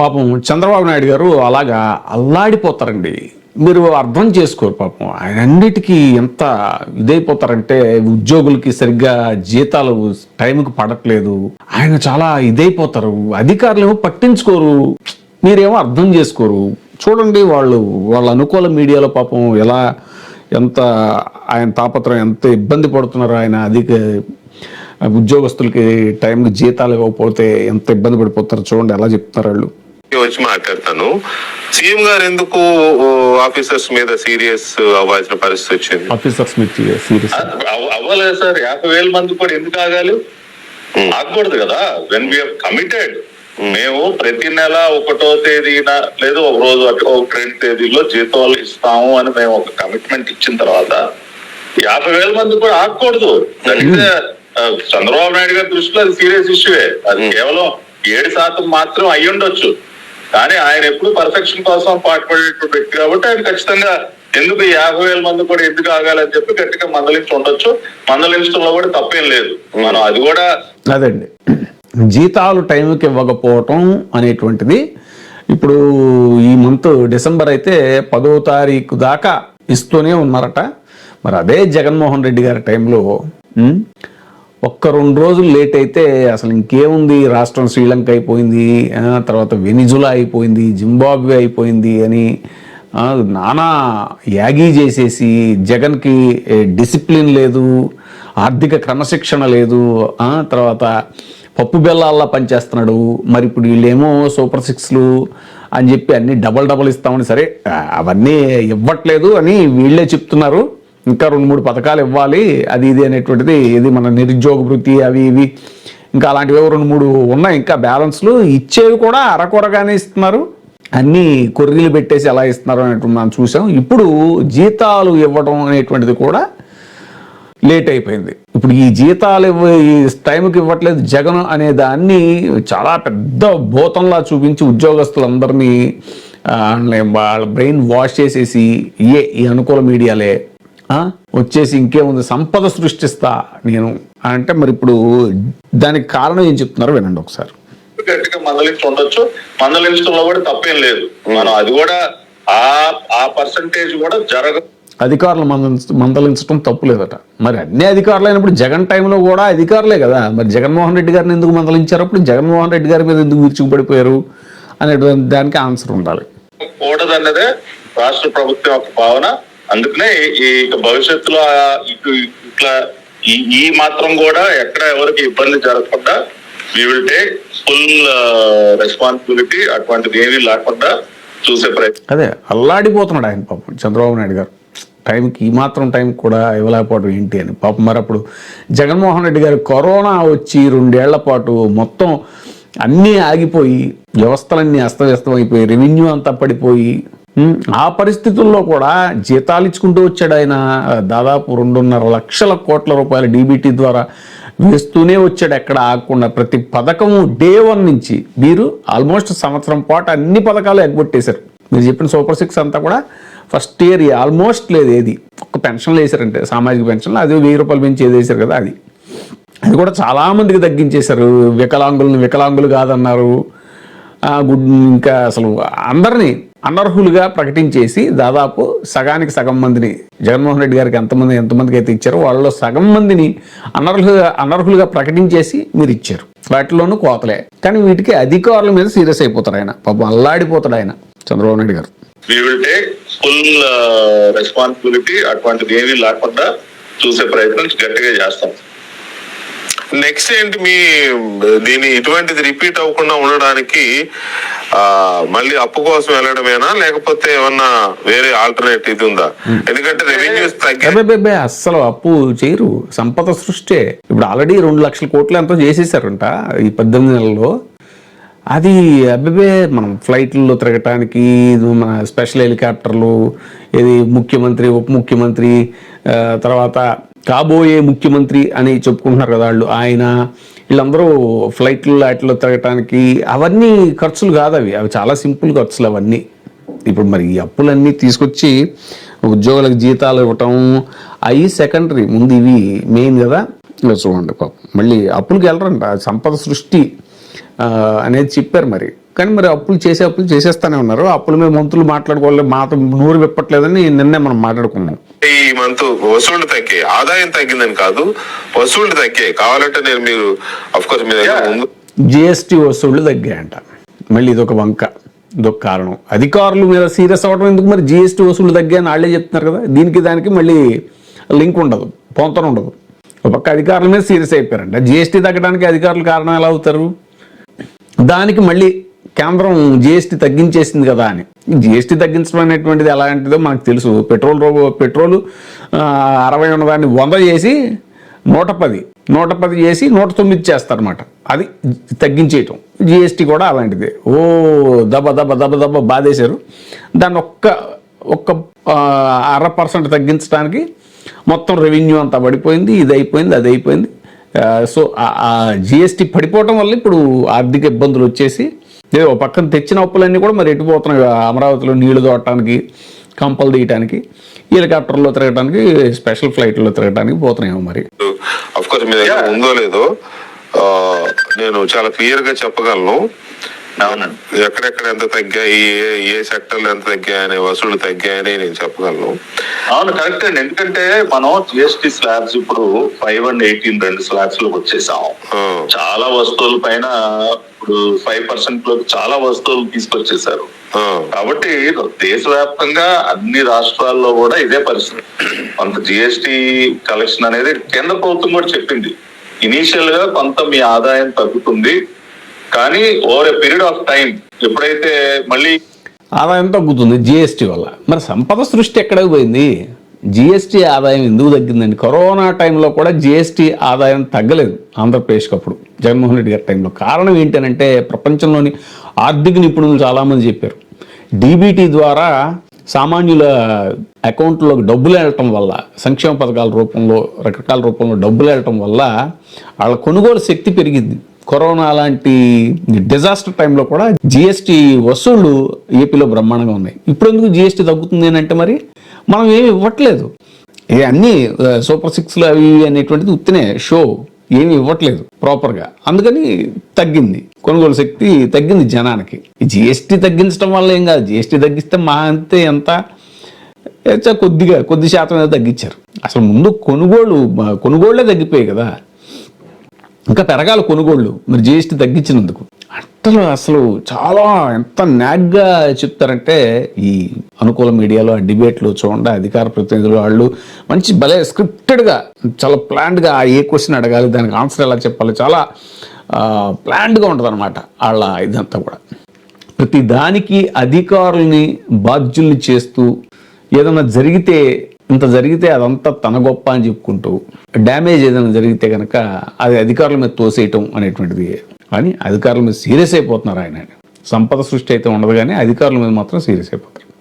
పాపం చంద్రబాబు నాయుడు గారు అలాగా అల్లాడిపోతారండి. మీరు అర్థం చేసుకోరు పాపం. ఆయన అన్నిటికీ ఎంత ఇదైపోతారంటే ఉద్యోగులకి సరిగ్గా జీతాలు టైంకి పడట్లేదు, ఆయన చాలా ఇదైపోతారు. అధికారులు ఏమో పట్టించుకోరు, మీరేమో అర్థం చేసుకోరు. చూడండి వాళ్ళ అనుకూల మీడియాలో పాపం ఎంత ఆయన తాపత్రయం, ఎంత ఇబ్బంది పడుతున్నారు. ఆయన ఉద్యోగస్తులకి టైంకి జీతాలు ఇవ్వకపోతే ఎంత ఇబ్బంది పడిపోతారు చూడండి, ఎలా చెప్తున్నారు వాళ్ళు. వచ్చి మాట్లాడతాను. సీఎం గారు ఎందుకు ఆఫీసర్స్ మీద సీరియస్ అవ్వాల్సిన పరిస్థితి వచ్చింది? ఆఫీసర్స్ మీద సీరియస్ అవ్వలేదు సార్. 50,000 మంది కూడా ఎందుకు ఆగాలి? ఆగకూడదు కదా. వెన్ వీఆర్ కమిటెడ్, మేము ప్రతి నెల 1వ తేదీన లేదు ఒక రోజు 2 తేదీల్లో జీతాలు ఇస్తాము అని మేము ఒక కమిట్మెంట్ ఇచ్చిన తర్వాత 50,000 మంది కూడా ఆగకూడదు. చంద్రబాబు నాయుడు గారి దృష్టిలో అది సీరియస్ ఇష్యూవే. అది కేవలం 7% మాత్రం అయ్యుండొచ్చు, కానీ ఆయన ఎప్పుడు పర్ఫెక్షన్ కోసం పాటుపడేటువంటి వ్యక్తి కాబట్టి ఆయన ఖచ్చితంగా ఎందుకు 50,000 మంది కూడా ఎందుకు ఆగాలని చెప్పి గట్టిగా మందలించి ఉండొచ్చు. మందలించడంలో కూడా తప్పేం లేదు. మనం అది కూడా అదండి, జీతాలు టైంకి ఇవ్వకపోవటం అనేటువంటిది. ఇప్పుడు ఈ మంత్ డిసెంబర్ అయితే 10వ తారీఖు దాకా ఇస్తూనే ఉన్నారట. మరి అదే జగన్మోహన్ రెడ్డి గారి టైంలో 1-2 రోజులు లేట్ అయితే అసలు ఇంకేముంది, రాష్ట్రం శ్రీలంక అయిపోయింది, తర్వాత వెనిజులా అయిపోయింది, జింబాబ్వే అయిపోయింది అని నానా యాగీ చేసేసి జగన్కి డిసిప్లిన్ లేదు, ఆర్థిక క్రమశిక్షణ లేదు, తర్వాత పప్పు బెల్లాల్లా పనిచేస్తున్నాడు. మరి ఇప్పుడు వీళ్ళేమో సూపర్ 6లు అని చెప్పి అన్ని డబల్ ఇస్తామని, సరే అవన్నీ ఇవ్వట్లేదు అని వీళ్ళే చెప్తున్నారు. ఇంకా 2-3 పథకాలు ఇవ్వాలి అది ఇది అనేటువంటిది, ఇది మన నిరుద్యోగ వృత్తి అవి ఇవి ఇంకా అలాంటివి 2-3 ఉన్నాయి. ఇంకా బ్యాలెన్స్లు ఇచ్చేవి కూడా అరకొరగానే ఇస్తున్నారు, అన్నీ కొర్రీలు పెట్టేసి ఎలా ఇస్తున్నారు అనేటువంటి మనం చూసాం. ఇప్పుడు జీతాలు ఇవ్వడం అనేటువంటిది కూడా లేట్ అయిపోయింది. ఇప్పుడు ఈ జీతాలు ఈ టైంకి ఇవ్వట్లేదు జగన్ అనే దాన్ని చాలా పెద్ద భూతంలా చూపించి ఉద్యోగస్తులందరినీ వాళ్ళ బ్రెయిన్ వాష్ చేసేసి ఈ అనుకూల మీడియాలే వచ్చేసి ఇంకేముంది సంపద సృష్టిస్తా నేను అంటే, మరి ఇప్పుడు దానికి కారణం ఏం చెప్తున్నారో వినండి ఒకసారి. గట్టిగా మందలించి ఉండొచ్చు, మందలించడంలో కూడా తప్పేం లేదు. మనం అది కూడా ఆ పర్సంటేజ్ కూడా అధికారులు మందలించడం తప్పు లేదట. మరి అన్ని అధికారులు అయినప్పుడు జగన్ టైంలో కూడా అధికారులే కదా, మరి జగన్మోహన్ రెడ్డి గారిని ఎందుకు మందలించారు, అప్పుడు జగన్మోహన్ రెడ్డి గారి మీద ఎందుకు విరుచుకుపడిపోయారు అనేటువంటి దానికి ఆన్సర్ ఉండాలి. కూడదన్నదే రాష్ట్ర ప్రభుత్వం యొక్క భావన. అందుకనే ఈ భవిష్యత్తులో ఇట్లా ఈ మాత్రం కూడా ఎక్కడ ఎవరికి ఇబ్బంది జరగకుండా we will take full responsibility. అటువంటిది ఏమీ లేకుండా చూసే ప్రయత్నం. అదే అల్లాడిపోతున్నాడు ఆయన పాపం చంద్రబాబు నాయుడు గారు. టైంకి ఈ మాత్రం టైం కూడా ఇవ్వలేకపోవడం ఏంటి అని పాపం. మరి అప్పుడు జగన్మోహన్ రెడ్డి గారు కరోనా వచ్చి 2 ఏళ్ల పాటు మొత్తం అన్నీ ఆగిపోయి, వ్యవస్థలన్నీ అస్తవ్యస్తం అయిపోయి, రెవెన్యూ అంతా పడిపోయి, ఆ పరిస్థితుల్లో కూడా జీతాలు ఇచ్చుకుంటూ వచ్చాడు ఆయన. దాదాపు 2.5 లక్షల కోట్ల రూపాయల డీబీటీ ద్వారా వేస్తూనే వచ్చాడు, ఎక్కడ ఆగకుండా. ప్రతి పథకము డే 1 నుంచి మీరు ఆల్మోస్ట్ సంవత్సరం పాటు అన్ని పథకాలు ఎగ్గొట్టేశారు. మీరు చెప్పిన సూపర్ 6 అంతా కూడా ఫస్ట్ ఇయర్ ఆల్మోస్ట్ లేదు. ఏది ఒక పెన్షన్లు వేశారంటే సామాజిక పెన్షన్లు, అది 1000 రూపాయలు పెంచి ఏది వేశారు కదా, అది కూడా చాలామందికి తగ్గించేశారు. వికలాంగులు కాదన్నారు. ఇంకా అసలు అందరినీ అనర్హులుగా ప్రకటించేసి దాదాపు సగానికి సగం మందిని, జగన్మోహన్ రెడ్డి గారికి ఎంతమందికి అయితే ఇచ్చారో వాళ్ళలో సగం మందిని అనర్హులుగా ప్రకటించేసి మీరు ఇచ్చారు. వాటిలోనూ కోతలే. కానీ వీటికి అధికారుల మీద సీరియస్ అయిపోతారు ఆయన, పాపం అల్లాడిపోతాడు ఆయన చంద్రబాబు నాయుడు గారు. We will take full responsibility. అటువంటిది ఏమీ లేకుండా చూసే ప్రయత్నం గట్టిగా చేస్తాం. నెక్స్ట్ ఏంటి మీ ఇటువంటిది రిపీట్ అవ్వకుండా ఉండడానికి మళ్ళీ అప్పు కోసం వెళ్ళడమేనా, లేకపోతే ఏమన్నా వేరే ఆల్టర్నేటివ్ ఇది ఉందా? ఎందుకంటే రెవెన్యూస్ తగ్గి అస్సలు అప్పు చేయరు, సంపద సృష్టి. ఇప్పుడు ఆల్రెడీ 2 లక్షల కోట్లు ఎంతో చేసేసారంట ఈ 18 నెలల్లో. అది మనం ఫ్లైట్లలో తిరగటానికి మన స్పెషల్ హెలికాప్టర్లు, ఇది ముఖ్యమంత్రి, ఉప ముఖ్యమంత్రి, తర్వాత కాబోయే ముఖ్యమంత్రి అని చెప్పుకుంటున్నారు కదా వాళ్ళు, ఆయన వీళ్ళందరూ ఫ్లైట్లు వాటిలో తిరగటానికి అవన్నీ ఖర్చులు కాదు, అవి చాలా సింపుల్ ఖర్చులు అవన్నీ. ఇప్పుడు మరి ఈ అప్పులన్నీ తీసుకొచ్చి ఉద్యోగులకు జీతాలు ఇవ్వటం అవి సెకండరీ, ముందు ఇవి మెయిన్ కదా. ఇలా చూడండి పాపం మళ్ళీ అప్పులకి వెళ్ళరంట. సంపద సృష్టి అనేది చెప్పారు మరి. కానీ మరి అప్పులు చేసేస్తానే ఉన్నారు. అప్పుల మీద మంత్రులు మాట్లాడుకోవాలి, మాతో నూరు విప్పట్లేదని నిన్నే మనం మాట్లాడుకున్నాం. ఈ మంత్ వసూళ్లు తగ్గాయి, ఆదాయం తగ్గిందని కాదు, వసూళ్లు తగ్గాయి. కావాలంటే నేను మీరు అఫ్ కోర్స్ మీ దగ్గర ముందు జిఎస్టీ వసూళ్లు తగ్గాయంట. మళ్ళీ ఇదొక వంక, ఇదొక కారణం. అధికారుల మీద సీరియస్ అవ్వడం ఎందుకు? మరి జిఎస్టీ వసూళ్లు తగ్గాయని వాళ్ళే చెప్తున్నారు కదా. దానికి మళ్ళీ లింక్ ఉండదు, పొంతన ఉండదు. ఒక పక్క అధికారుల మీద సీరియస్ అయిపోయారంట. జిఎస్టీ తగ్గడానికి అధికారులు కారణం ఎలా అవుతారు? దానికి మళ్ళీ కేంద్రం జిఎస్టీ తగ్గించేసింది కదా అని. జిఎస్టీ తగ్గించడం అనేటువంటిది ఎలాంటిదో మనకు తెలుసు. పెట్రోల్ 60 ఉన్నదాన్ని 100 చేసి 110 చేసి 109 చేస్తారన్నమాట. అది తగ్గించేయటం. జిఎస్టీ కూడా అలాంటిదే. దెబ్బ బాధేశారు. దాన్ని ఒక్క 0.5% తగ్గించడానికి మొత్తం రెవెన్యూ అంతా పడిపోయింది. ఇది అయిపోయింది, అది అయిపోయింది. సో ఆ జిఎస్టీ పడిపోవటం వల్ల ఇప్పుడు ఆర్థిక ఇబ్బందులు వచ్చేసి ఓ పక్కన తెచ్చిన అప్పులన్నీ కూడా మరి ఎటుపోతున్నాయి. అమరావతిలో నీళ్లు తోడటానికి, కంపలు తీయటానికి, హెలికాప్టర్లో తిరగడానికి, స్పెషల్ ఫ్లైట్లో తిరగడానికి పోతున్నాయేమో మరి. అఫ్ కోర్స్ మీ దగ్గర ఉందో లేదో నేను చాలా క్లియర్ గా చెప్పగలను. ఎక్కడెక్కడ ఎంత తగ్గాయి, ఏ సెక్టర్లు ఎంత తగ్గాయని, వసూళ్లు తగ్గాయని నేను చెప్పగలను. అవును, కరెక్ట్ అండి. ఎందుకంటే మనం జిఎస్టీ స్లాబ్స్ ఇప్పుడు 5 and 18 2 స్లాబ్స్ లోకి వచ్చేసాం. చాలా వస్తువుల పైన ఇప్పుడు 5% లోకి చాలా వస్తువులు తీసుకొచ్చేసారు. కాబట్టి దేశవ్యాప్తంగా అన్ని రాష్ట్రాల్లో కూడా ఇదే పరిస్థితి. కొంత జిఎస్టీ కలెక్షన్ అనేది కేంద్ర ప్రభుత్వం కూడా చెప్పింది. ఇనీషియల్ గా కొంత మీ ఆదాయం తగ్గుతుంది, కానీ over a period of time ఎప్పుడైతే మళ్ళీ ఆదాయం తగ్గుతుంది జిఎస్టీ వల్ల. మరి సంపద సృష్టి ఎక్కడికి పోయింది? జిఎస్టీ ఆదాయం ఎందుకు తగ్గిందండి? కరోనా టైంలో కూడా జిఎస్టీ ఆదాయం తగ్గలేదు ఆంధ్రప్రదేశ్కి అప్పుడు జగన్మోహన్ రెడ్డి గారి టైంలో. కారణం ఏంటంటే ప్రపంచంలోని ఆర్థిక నిపుణులు చాలామంది చెప్పారు, డీబీటీ ద్వారా సామాన్యుల అకౌంట్లోకి డబ్బులు వెళ్ళటం వల్ల, సంక్షేమ పథకాల రూపంలో, రకరకాల రూపంలో డబ్బులు వెళ్ళటం వల్ల వాళ్ళ కొనుగోలు శక్తి పెరిగింది. కరోనా లాంటి డిజాస్టర్ టైంలో కూడా జిఎస్టీ వసూళ్లు ఏపీలో బ్రహ్మాండంగా ఉన్నాయి. ఇప్పుడు ఎందుకు జిఎస్టీ తగ్గుతుంది అని అంటే మరి మనం ఏమి ఇవ్వట్లేదు. ఇది అన్నీ సూపర్ 6లు అవి అనేటువంటిది ఉత్తినే షో, ఏమి ఇవ్వట్లేదు ప్రాపర్గా. అందుకని తగ్గింది, కొనుగోలు శక్తి తగ్గింది జనానికి. ఈ జిఎస్టీ తగ్గించడం వల్ల ఏం కాదు. జిఎస్టీ తగ్గిస్తే మా అంతే ఎంత కొద్ది శాతం ఏదో తగ్గించారు. అసలు ముందు కొనుగోళ్లే తగ్గిపోయాయి కదా, ఇంకా పెరగాలి కొనుగోళ్ళు మరి జిఎస్టీ తగ్గించినందుకు. అసలు చాలా ఎంత నాగ్గా చెప్తారంటే ఈ అనుకూల మీడియాలో, ఆ డిబేట్లు చూడండి, అధికార ప్రతినిధులు వాళ్ళు మంచి భలే స్క్రిప్టెడ్గా, చాలా ప్లాన్డ్గా ఏ క్వశ్చన్ అడగాలి, దానికి ఆన్సర్ ఎలా చెప్పాలి, చాలా ప్లాన్డ్గా ఉంటుంది అనమాట వాళ్ళ ఇదంతా కూడా. ప్రతి దానికి అధికారుల్ని బాధ్యుల్ని చేస్తూ, ఏదైనా ఇంత జరిగితే అదంతా తన గొప్ప అని చెప్పుకుంటూ, డ్యామేజ్ ఏదైనా జరిగితే కనుక అది అధికారుల మీద తోసేయటం అనేటువంటిది. కానీ అధికారుల మీద సీరియస్ అయిపోతున్నారు ఆయన. సంపద సృష్టి అయితే ఉండదు, కానీ అధికారుల మీద మాత్రం సీరియస్ అయిపోతారు.